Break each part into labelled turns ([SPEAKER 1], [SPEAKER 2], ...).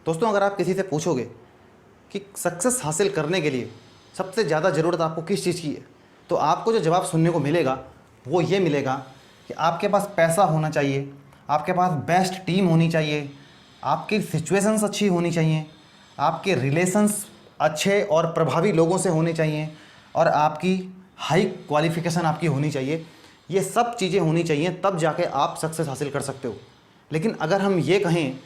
[SPEAKER 1] दोस्तों, अगर आप किसी से पूछोगे कि सक्सेस हासिल करने के लिए सबसे ज़्यादा ज़रूरत आपको किस चीज़ की है, तो आपको जो जवाब सुनने को मिलेगा वो ये मिलेगा कि आपके पास पैसा होना चाहिए, आपके पास बेस्ट टीम होनी चाहिए, आपकी सिचुएशंस अच्छी होनी चाहिए, आपके रिलेशंस अच्छे और प्रभावी लोगों से होने चाहिए, और आपकी हाई क्वालिफिकेशन आपकी होनी चाहिए। ये सब चीज़ें होनी चाहिए, तब जाके आप सक्सेस हासिल कर सकते हो। लेकिन अगर हम ये कहें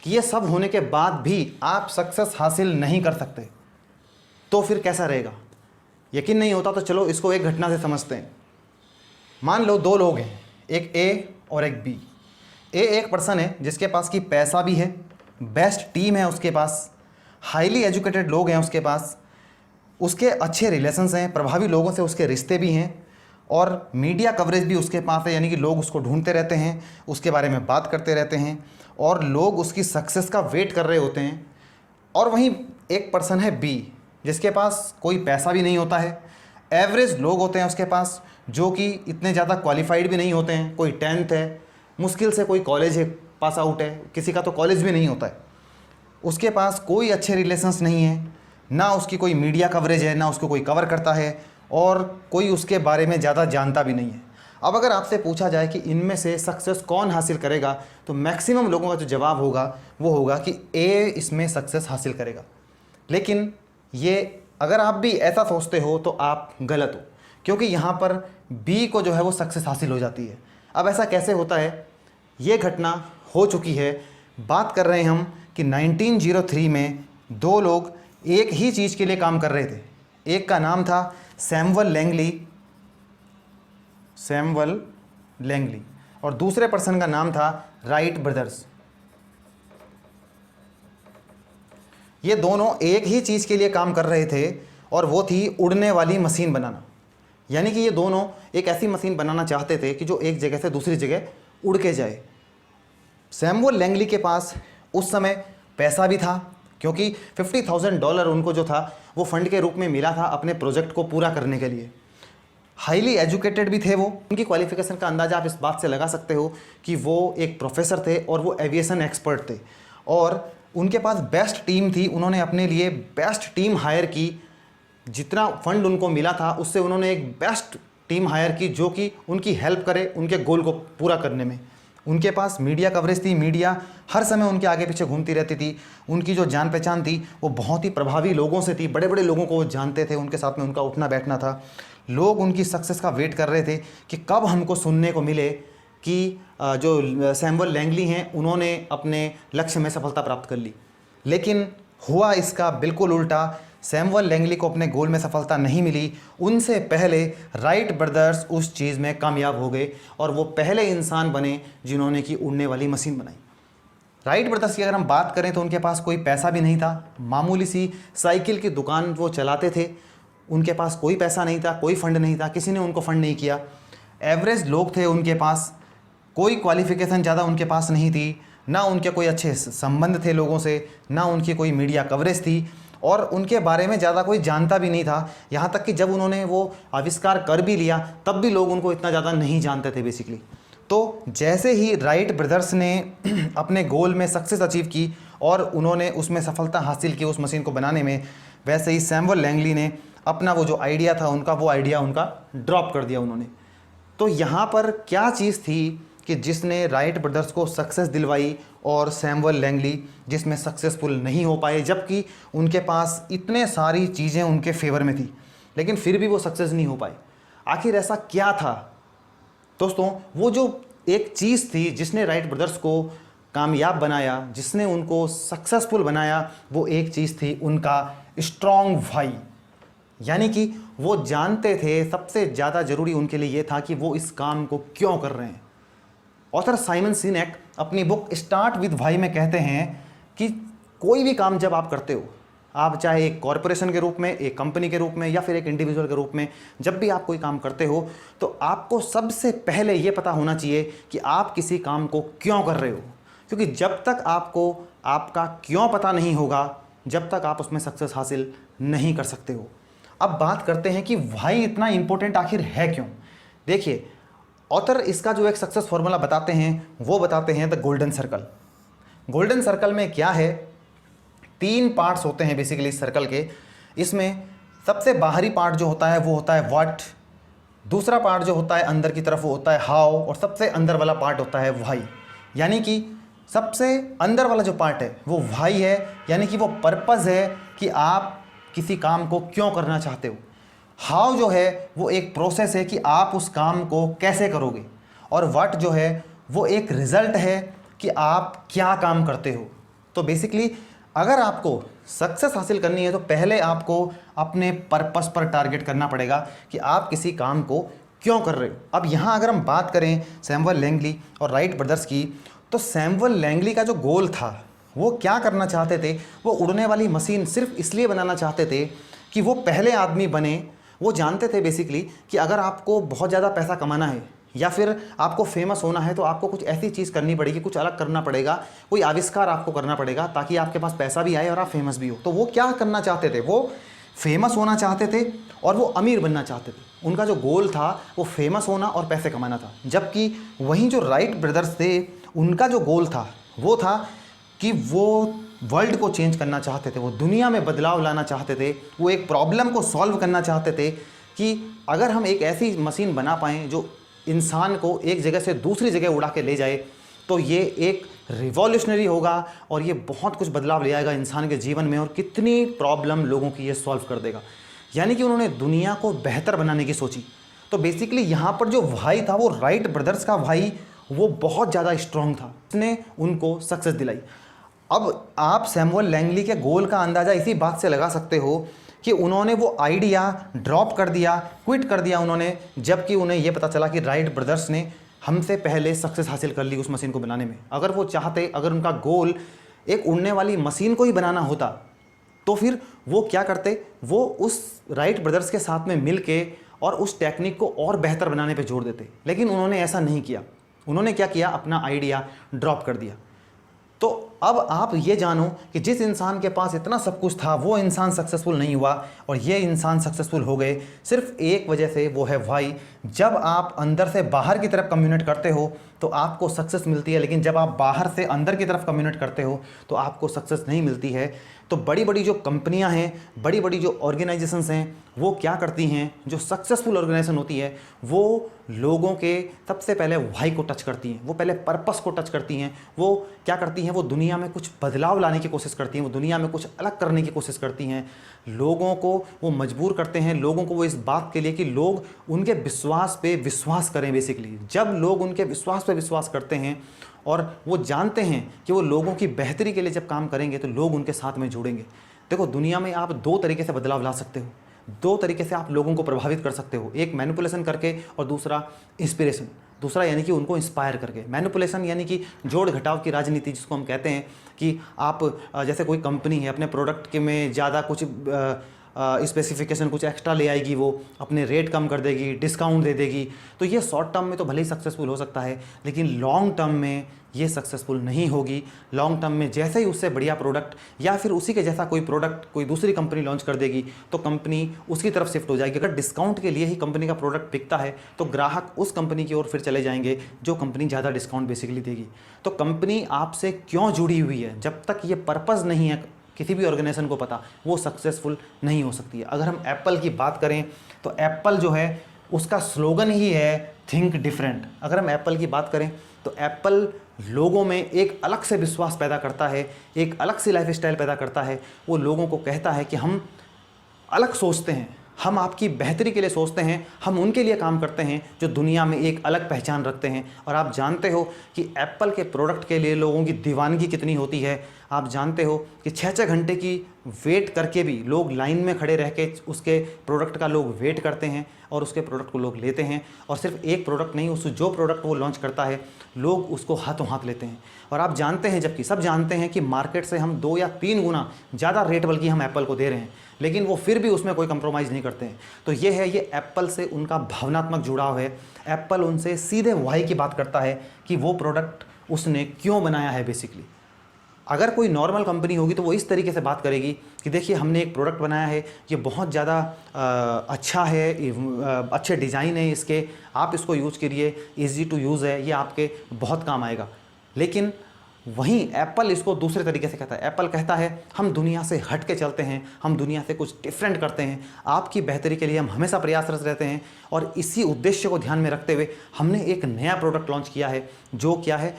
[SPEAKER 1] कि ये सब होने के बाद भी आप सक्सेस हासिल नहीं कर सकते, तो फिर कैसा रहेगा? यकीन नहीं होता तो चलो इसको एक घटना से समझते हैं। मान लो दो लोग हैं, एक ए और एक बी। ए एक पर्सन है जिसके पास की पैसा भी है, बेस्ट टीम है उसके पास, हाईली एजुकेटेड लोग हैं उसके पास, उसके अच्छे रिलेशंस हैं, प्रभावी लोगों से उसके रिश्ते भी हैं, और मीडिया कवरेज भी उसके पास है, यानी कि लोग उसको ढूंढते रहते हैं, उसके बारे में बात करते रहते हैं, और लोग उसकी सक्सेस का वेट कर रहे होते हैं। और वहीं एक पर्सन है बी, जिसके पास कोई पैसा भी नहीं होता है, एवरेज लोग होते हैं उसके पास, जो कि इतने ज़्यादा क्वालिफाइड भी नहीं होते हैं, कोई 10th है, मुश्किल से कोई कॉलेज है पास आउट है, किसी का तो कॉलेज भी नहीं होता है, उसके पास कोई अच्छे रिलेशंस नहीं है, ना उसकी कोई मीडिया कवरेज है, ना उसको कोई कवर करता है, और कोई उसके बारे में ज़्यादा जानता भी नहीं है। अब अगर आपसे पूछा जाए कि इनमें से सक्सेस कौन हासिल करेगा, तो मैक्सिमम लोगों का जो जवाब होगा वो होगा कि ए इसमें सक्सेस हासिल करेगा। लेकिन ये अगर आप भी ऐसा सोचते हो तो आप गलत हो, क्योंकि यहाँ पर बी को जो है वो सक्सेस हासिल हो जाती है। अब ऐसा कैसे होता है? ये घटना हो चुकी है। बात कर रहे हैं हम कि 1903 में दो लोग एक ही चीज़ के लिए काम कर रहे थे। एक का नाम था सैमुअल लैंगली, और दूसरे पर्सन का नाम था राइट ब्रदर्स। ये दोनों एक ही चीज़ के लिए काम कर रहे थे, और वो थी उड़ने वाली मशीन बनाना। यानी कि ये दोनों एक ऐसी मशीन बनाना चाहते थे कि जो एक जगह से दूसरी जगह उड़ के जाए। सैमुअल लैंगली के पास उस समय पैसा भी था, क्योंकि $50,000 उनको जो था वो फंड के रूप में मिला था अपने प्रोजेक्ट को पूरा करने के लिए। हाईली एजुकेटेड भी थे वो। उनकी क्वालिफिकेशन का अंदाज़ा आप इस बात से लगा सकते हो कि वो एक प्रोफेसर थे और वो एविएशन एक्सपर्ट थे, और उनके पास बेस्ट टीम थी। उन्होंने अपने लिए बेस्ट टीम हायर की। जितना फंड उनको मिला था उससे उन्होंने एक बेस्ट टीम हायर की जो कि उनकी हेल्प करे उनके गोल को पूरा करने में। उनके पास मीडिया कवरेज थी, मीडिया हर समय उनके आगे पीछे घूमती रहती थी। उनकी जो जान पहचान थी वो बहुत ही प्रभावी लोगों से थी, बड़े बड़े लोगों को वो जानते थे, उनके साथ में उनका उठना बैठना था। लोग उनकी सक्सेस का वेट कर रहे थे कि कब हमको सुनने को मिले कि जो सैमुअल लैंगली हैं उन्होंने अपने लक्ष्य में सफलता प्राप्त कर ली। लेकिन हुआ इसका बिल्कुल उल्टा। सैमुअल लैंगली को अपने गोल में सफलता नहीं मिली। उनसे पहले राइट ब्रदर्स उस चीज़ में कामयाब हो गए, और वो पहले इंसान बने जिन्होंने कि उड़ने वाली मशीन बनाई। राइट ब्रदर्स की अगर हम बात करें तो उनके पास कोई पैसा भी नहीं था, मामूली सी साइकिल की दुकान वो चलाते थे। उनके पास कोई पैसा नहीं था, कोई फंड नहीं था, किसी ने उनको फंड नहीं किया। एवरेज लोग थे उनके पास, कोई क्वालिफिकेशन ज़्यादा उनके पास नहीं थी, ना उनके कोई अच्छे संबंध थे लोगों से, ना उनकी कोई मीडिया कवरेज थी, और उनके बारे में ज़्यादा कोई जानता भी नहीं था। यहाँ तक कि जब उन्होंने वो आविष्कार कर भी लिया तब भी लोग उनको इतना ज़्यादा नहीं जानते थे बेसिकली। तो जैसे ही राइट ब्रदर्स ने अपने गोल में सक्सेस अचीव की और उन्होंने उसमें सफलता हासिल की उस मशीन को बनाने में, वैसे ही सैमुअल लैंगली ने अपना वो जो आइडिया था वो आइडिया उनका ड्रॉप कर दिया उन्होंने। तो यहाँ पर क्या चीज़ थी कि जिसने राइट ब्रदर्स को सक्सेस दिलवाई और सैमुअल लैंगली जिसमें सक्सेसफुल नहीं हो पाए, जबकि उनके पास इतने सारी चीज़ें उनके फेवर में थी, लेकिन फिर भी वो सक्सेस नहीं हो पाए। आखिर ऐसा क्या था? दोस्तों, वो जो एक चीज़ थी जिसने राइट ब्रदर्स को कामयाब बनाया, जिसने उनको सक्सेसफुल बनाया, वो एक चीज़ थी उनका स्ट्रॉन्ग वाई। यानी कि वो जानते थे सबसे ज़्यादा ज़रूरी उनके लिए ये था कि वो इस काम को क्यों कर रहे हैं। ऑथर साइमन सिनेक अपनी बुक स्टार्ट विद वाई में कहते हैं कि कोई भी काम जब आप करते हो, आप चाहे एक कॉरपोरेशन के रूप में, एक कंपनी के रूप में, या फिर एक इंडिविजुअल के रूप में, जब भी आप कोई काम करते हो तो आपको सबसे पहले ये पता होना चाहिए कि आप किसी काम को क्यों कर रहे हो। क्योंकि जब तक आपको आपका क्यों पता नहीं होगा, जब तक आप उसमें सक्सेस हासिल नहीं कर सकते हो। अब बात करते हैं कि वाई इतना इंपॉर्टेंट आखिर है क्यों। देखिए, ऑथर इसका जो एक सक्सेस फॉर्मूला बताते हैं वो बताते हैं the golden circle. Golden circle में क्या है 3 पार्ट्स होते हैं बेसिकली इस सर्कल के। इसमें सबसे बाहरी पार्ट जो होता है वो होता है व्हाट, दूसरा पार्ट जो होता है अंदर की तरफ वो होता है हाउ, और सबसे अंदर वाला पार्ट होता है व्हाई। यानी कि सबसे अंदर वाला जो पार्ट है वो व्हाई है, यानी कि वो पर्पज़ है कि आप किसी काम को क्यों करना चाहते हो। हाउ जो है वो एक प्रोसेस है कि आप उस काम को कैसे करोगे, और व्हाट जो है वो एक रिज़ल्ट है कि आप क्या काम करते हो। तो बेसिकली अगर आपको सक्सेस हासिल करनी है तो पहले आपको अपने पर्पस पर टारगेट करना पड़ेगा कि आप किसी काम को क्यों कर रहे हो। अब यहाँ अगर हम बात करें सैमुअल लैंगली और राइट ब्रदर्स की, तो सैमुअल लैंगली का जो गोल था वो क्या करना चाहते थे, वो उड़ने वाली मशीन सिर्फ इसलिए बनाना चाहते थे कि वो पहले आदमी बने। वो जानते थे बेसिकली कि अगर आपको बहुत ज़्यादा पैसा कमाना है या फिर आपको फेमस होना है तो आपको कुछ ऐसी चीज़ करनी पड़ेगी, कुछ अलग करना पड़ेगा, कोई आविष्कार आपको करना पड़ेगा ताकि आपके पास पैसा भी आए और आप फेमस भी हो। तो वो क्या करना चाहते थे, वो फेमस होना चाहते थे और वो अमीर बनना चाहते थे। उनका जो गोल था वो फेमस होना और पैसे कमाना था। जबकि वहीं जो राइट ब्रदर्स थे उनका जो गोल था वो था कि वो वर्ल्ड को चेंज करना चाहते थे, वो दुनिया में बदलाव लाना चाहते थे, वो एक प्रॉब्लम को सॉल्व करना चाहते थे कि अगर हम एक ऐसी मशीन बना पाएँ जो इंसान को एक जगह से दूसरी जगह उड़ा के ले जाए तो ये एक रिवॉल्यूशनरी होगा और ये बहुत कुछ बदलाव ले आएगा इंसान के जीवन में और कितनी प्रॉब्लम लोगों की ये सॉल्व कर देगा। यानी कि उन्होंने दुनिया को बेहतर बनाने की सोची। तो बेसिकली यहाँ पर जो भाई था वो राइट ब्रदर्स का भाई वो बहुत ज़्यादा स्ट्रॉन्ग था, उसने उनको सक्सेस दिलाई। अब आप सैमुअल लैंगली के गोल का अंदाज़ा इसी बात से लगा सकते हो कि उन्होंने वो आइडिया ड्रॉप कर दिया, क्विट कर दिया उन्होंने, जबकि उन्हें ये पता चला कि राइट ब्रदर्स ने हमसे पहले सक्सेस हासिल कर ली उस मशीन को बनाने में। अगर वो चाहते, अगर उनका गोल एक उड़ने वाली मशीन को ही बनाना होता तो फिर वो क्या करते, वो उस राइट ब्रदर्स के साथ में मिल के और उस टेक्निक को और बेहतर बनाने पर जोर देते। लेकिन उन्होंने ऐसा नहीं किया। उन्होंने क्या किया, अपना आइडिया ड्रॉप कर दिया। तो अब आप ये जानो कि जिस इंसान के पास इतना सब कुछ था वो इंसान सक्सेसफुल नहीं हुआ और ये इंसान सक्सेसफुल हो गए सिर्फ एक वजह से, वो है भाई। जब आप अंदर से बाहर की तरफ कम्युनिकेट करते हो तो आपको सक्सेस मिलती है, लेकिन जब आप बाहर से अंदर की तरफ कम्युनिकेट करते हो तो आपको सक्सेस नहीं मिलती है। तो बड़ी बड़ी जो कंपनियां हैं, बड़ी बड़ी जो ऑर्गेनाइजेशंस हैं, वो क्या करती हैं, जो सक्सेसफुल ऑर्गेनाइजेशन होती है वो लोगों के सबसे पहले वाई को टच करती हैं, वो पहले पर्पस को टच करती हैं। वो क्या करती हैं, वो दुनिया में कुछ बदलाव लाने की कोशिश करती हैं, वो दुनिया में कुछ अलग करने की कोशिश करती हैं। लोगों को वो मजबूर करते हैं, लोगों को वो इस बात के लिए कि लोग उनके विश्वास पे विश्वास करें। बेसिकली जब लोग उनके विश्वास पे विश्वास करते हैं और वो जानते हैं कि वो लोगों की बेहतरी के लिए जब काम करेंगे तो लोग उनके साथ में जुड़ेंगे। देखो, दुनिया में आप 2 तरीके से बदलाव ला सकते हो, 2 तरीके से आप लोगों को प्रभावित कर सकते हो, एक मैनिपुलेशन करके और दूसरा इंस्पिरेशन। दूसरा यानी कि उनको इंस्पायर करके। मैनिपुलेशन यानी कि जोड़ घटाव की राजनीति, जिसको हम कहते हैं कि आप जैसे कोई कंपनी है अपने प्रोडक्ट के में ज़्यादा कुछ स्पेसिफिकेशन कुछ एक्स्ट्रा ले आएगी, वो अपने रेट कम कर देगी, डिस्काउंट दे देगी, तो ये शॉर्ट टर्म में तो भले ही सक्सेसफुल हो सकता है लेकिन लॉन्ग टर्म में ये सक्सेसफुल नहीं होगी। लॉन्ग टर्म में जैसे ही उससे बढ़िया प्रोडक्ट या फिर उसी के जैसा कोई प्रोडक्ट कोई दूसरी कंपनी लॉन्च कर देगी तो कंपनी उसकी तरफ शिफ्ट हो जाएगी। अगर डिस्काउंट के लिए ही कंपनी का प्रोडक्ट बिकता है तो ग्राहक उस कंपनी की ओर फिर चले जाएंगे जो कंपनी ज़्यादा डिस्काउंट बेसिकली देगी। तो कंपनी आपसे क्यों जुड़ी हुई है, जब तक ये पर्पज़ नहीं है किसी भी ऑर्गेनाइजेशन को पता, वो सक्सेसफुल नहीं हो सकती है। अगर हम एप्पल की बात करें तो एप्पल जो है उसका स्लोगन ही है थिंक डिफरेंट। अगर हम एप्पल की बात करें तो एप्पल लोगों में एक अलग से विश्वास पैदा करता है, एक अलग सी लाइफ स्टाइल पैदा करता है। वो लोगों को कहता है कि हम अलग सोचते हैं, हम आपकी बेहतरी के लिए सोचते हैं, हम उनके लिए काम करते हैं जो दुनिया में एक अलग पहचान रखते हैं। और आप जानते हो कि एप्पल के प्रोडक्ट के लिए लोगों की दीवानगी कितनी होती है। आप जानते हो कि 6-6 घंटे की वेट करके भी लोग लाइन में खड़े रह के उसके प्रोडक्ट का लोग वेट करते हैं और उसके प्रोडक्ट को लोग लेते हैं। और सिर्फ एक प्रोडक्ट नहीं, उस जो प्रोडक्ट वो लॉन्च करता है लोग उसको हाथों हाथ लेते हैं। और आप जानते हैं, जबकि सब जानते हैं कि मार्केट से हम 2 या 3 गुना ज़्यादा रेट बल्कि हम एप्पल को दे रहे हैं, लेकिन वो फिर भी उसमें कोई कंप्रोमाइज़ नहीं करते हैं। तो ये है, ये एप्पल से उनका भावनात्मक जुड़ाव है। एप्पल उनसे सीधे वाई की बात करता है कि वो प्रोडक्ट उसने क्यों बनाया है। बेसिकली अगर कोई नॉर्मल कंपनी होगी तो वो इस तरीके से बात करेगी कि देखिए हमने एक प्रोडक्ट बनाया है, ये बहुत ज़्यादा अच्छा है, अच्छे डिज़ाइन है इसके, आप इसको यूज़ करिए, ईजी टू यूज़ है, ये आपके बहुत काम आएगा। लेकिन वहीं एप्पल इसको दूसरे तरीके से कहता है। एप्पल कहता है हम दुनिया से हट के चलते हैं, हम दुनिया से कुछ डिफरेंट करते हैं, आपकी बेहतरी के लिए हम हमेशा प्रयासरत रहते हैं, और इसी उद्देश्य को ध्यान में रखते हुए हमने एक नया प्रोडक्ट लॉन्च किया है जो क्या है,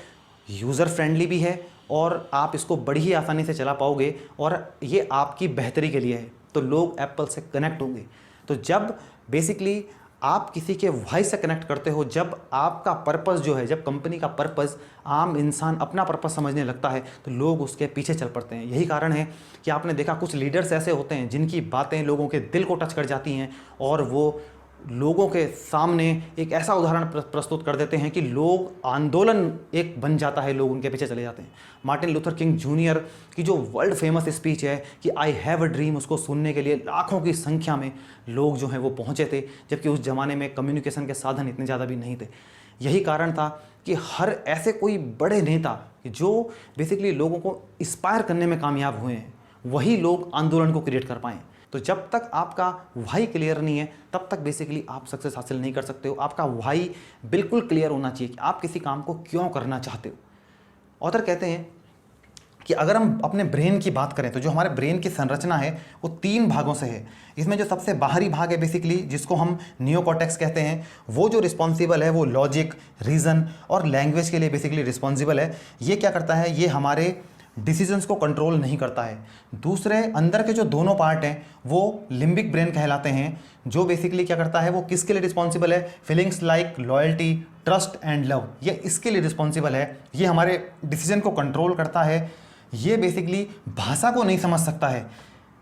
[SPEAKER 1] यूज़र फ्रेंडली भी है और आप इसको बड़ी ही आसानी से चला पाओगे और ये आपकी बेहतरी के लिए है। तो लोग एप्पल से कनेक्ट होंगे। तो जब बेसिकली आप किसी के वॉइस से कनेक्ट करते हो, जब आपका पर्पस जो है, जब कंपनी का पर्पस आम इंसान अपना पर्पस समझने लगता है, तो लोग उसके पीछे चल पड़ते हैं। यही कारण है कि आपने देखा कुछ लीडर्स ऐसे होते हैं जिनकी बातें लोगों के दिल को टच कर जाती हैं और वो लोगों के सामने एक ऐसा उदाहरण प्रस्तुत कर देते हैं कि लोग आंदोलन एक बन जाता है, लोग उनके पीछे चले जाते हैं। मार्टिन लूथर किंग जूनियर की जो वर्ल्ड फेमस स्पीच है कि आई हैव अ ड्रीम, उसको सुनने के लिए लाखों की संख्या में लोग जो हैं वो पहुंचे थे, जबकि उस ज़माने में कम्युनिकेशन के साधन इतने ज़्यादा भी नहीं थे। यही कारण था कि हर ऐसे कोई बड़े नेता जो बेसिकली लोगों को इंस्पायर करने में कामयाब हुए हैं, वही लोग आंदोलन को क्रिएट कर पाएँ। तो जब तक आपका वाई क्लियर नहीं है तब तक बेसिकली आप सक्सेस हासिल नहीं कर सकते हो। आपका वाई बिल्कुल क्लियर होना चाहिए कि आप किसी काम को क्यों करना चाहते हो। ऑथर कहते हैं कि अगर हम अपने ब्रेन की बात करें तो जो हमारे ब्रेन की संरचना है वो 3 भागों से है। इसमें जो सबसे बाहरी भाग है बेसिकली, जिसको हम नियोकॉर्टेक्स कहते हैं, वो जो रिस्पॉन्सिबल है वो लॉजिक, रीज़न और लैंग्वेज के लिए बेसिकली रिस्पॉन्सिबल है। ये क्या करता है, ये हमारे डिसीजंस को कंट्रोल नहीं करता है। दूसरे अंदर के जो दोनों पार्ट हैं वो लिम्बिक ब्रेन कहलाते हैं, जो बेसिकली क्या करता है, वो किसके लिए रिस्पॉन्सिबल है, feelings like loyalty, trust and love, ये इसके लिए रिस्पॉन्सिबल है। ये हमारे डिसीजन को कंट्रोल करता है। ये बेसिकली भाषा को नहीं समझ सकता है।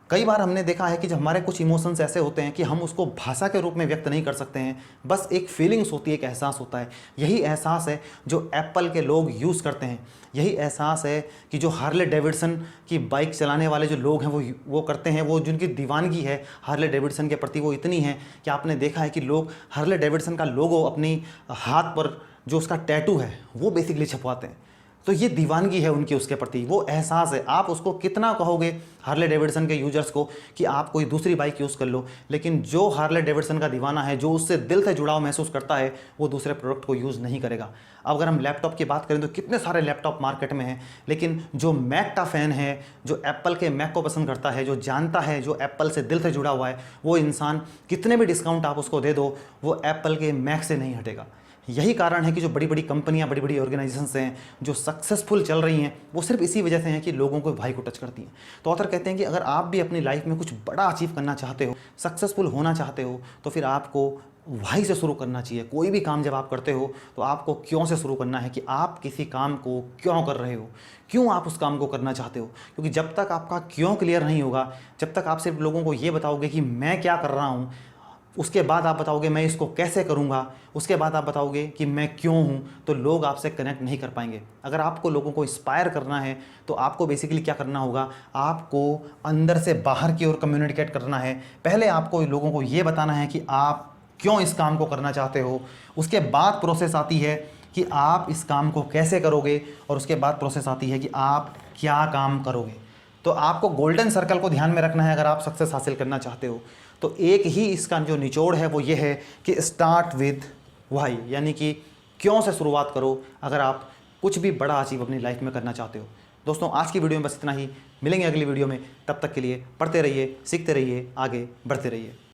[SPEAKER 1] कई बार हमने देखा है कि जब हमारे कुछ इमोशंस ऐसे होते हैं कि हम उसको भाषा के रूप में व्यक्त नहीं कर सकते हैं, बस एक फीलिंग्स होती है, एक एहसास होता है। यही एहसास है जो एप्पल के लोग यूज़ करते हैं। यही एहसास है कि जो हार्ले डेविडसन की बाइक चलाने वाले जो लोग हैं वो करते हैं। वो जिनकी दीवानगी है हार्ले डेविडसन के प्रति वो इतनी है कि आपने देखा है कि लोग हार्ले डेविडसन का लोगो अपनी हाथ पर जो उसका टैटू है वो बेसिकली छपवाते हैं। तो ये दीवानगी है उनकी उसके प्रति, वो एहसास है। आप उसको कितना कहोगे हार्ले डेविडसन के यूजर्स को कि आप कोई दूसरी बाइक यूज़ कर लो, लेकिन जो हार्ले डेविडसन का दीवाना है, जो उससे दिल से जुड़ाव महसूस करता है, वो दूसरे प्रोडक्ट को यूज़ नहीं करेगा। अब अगर हम लैपटॉप की बात करें तो कितने सारे लैपटॉप मार्केट में हैं, लेकिन जो मैक का फ़ैन है, जो एप्पल के मैक को पसंद करता है, जो जानता है, जो एप्पल से दिल से जुड़ा हुआ है, वो इंसान कितने भी डिस्काउंट आप उसको दे दो, वो एप्पल के मैक से नहीं हटेगा। यही कारण है कि जो बड़ी बड़ी कंपनियां, बड़ी बड़ी ऑर्गेनाइजेशंस हैं जो सक्सेसफुल चल रही हैं, वो सिर्फ इसी वजह से हैं कि लोगों को भाई को टच करती हैं। तो ऑथर कहते हैं कि अगर आप भी अपनी लाइफ में कुछ बड़ा अचीव करना चाहते हो, सक्सेसफुल होना चाहते हो, तो फिर आपको वाई से शुरू करना चाहिए। कोई भी काम जब आप करते हो तो आपको क्यों से शुरू करना है, कि आप किसी काम को क्यों कर रहे हो, क्यों आप उस काम को करना चाहते हो। क्योंकि जब तक आपका क्यों क्लियर नहीं होगा, जब तक आप सिर्फ लोगों को ये बताओगे कि मैं क्या कर रहा हूँ, उसके बाद आप बताओगे मैं इसको कैसे करूँगा, उसके बाद आप बताओगे कि मैं क्यों हूँ, तो लोग आपसे कनेक्ट नहीं कर पाएंगे। अगर आपको लोगों को इंस्पायर करना है तो आपको बेसिकली क्या करना होगा, आपको अंदर से बाहर की ओर कम्युनिकेट करना है। पहले आपको लोगों को ये बताना है कि आप क्यों इस काम को करना चाहते हो, उसके बाद प्रोसेस आती है कि आप इस काम को कैसे करोगे, और उसके बाद प्रोसेस आती है कि आप क्या काम करोगे। तो आपको गोल्डन सर्कल को ध्यान में रखना है अगर आप सक्सेस हासिल करना चाहते हो। तो एक ही इसका जो निचोड़ है वो ये है कि स्टार्ट विद वाई, यानी कि क्यों से शुरुआत करो अगर आप कुछ भी बड़ा अचीव अपनी लाइफ में करना चाहते हो। दोस्तों आज की वीडियो में बस इतना ही, मिलेंगे अगली वीडियो में। तब तक के लिए पढ़ते रहिए, सीखते रहिए, आगे बढ़ते रहिए।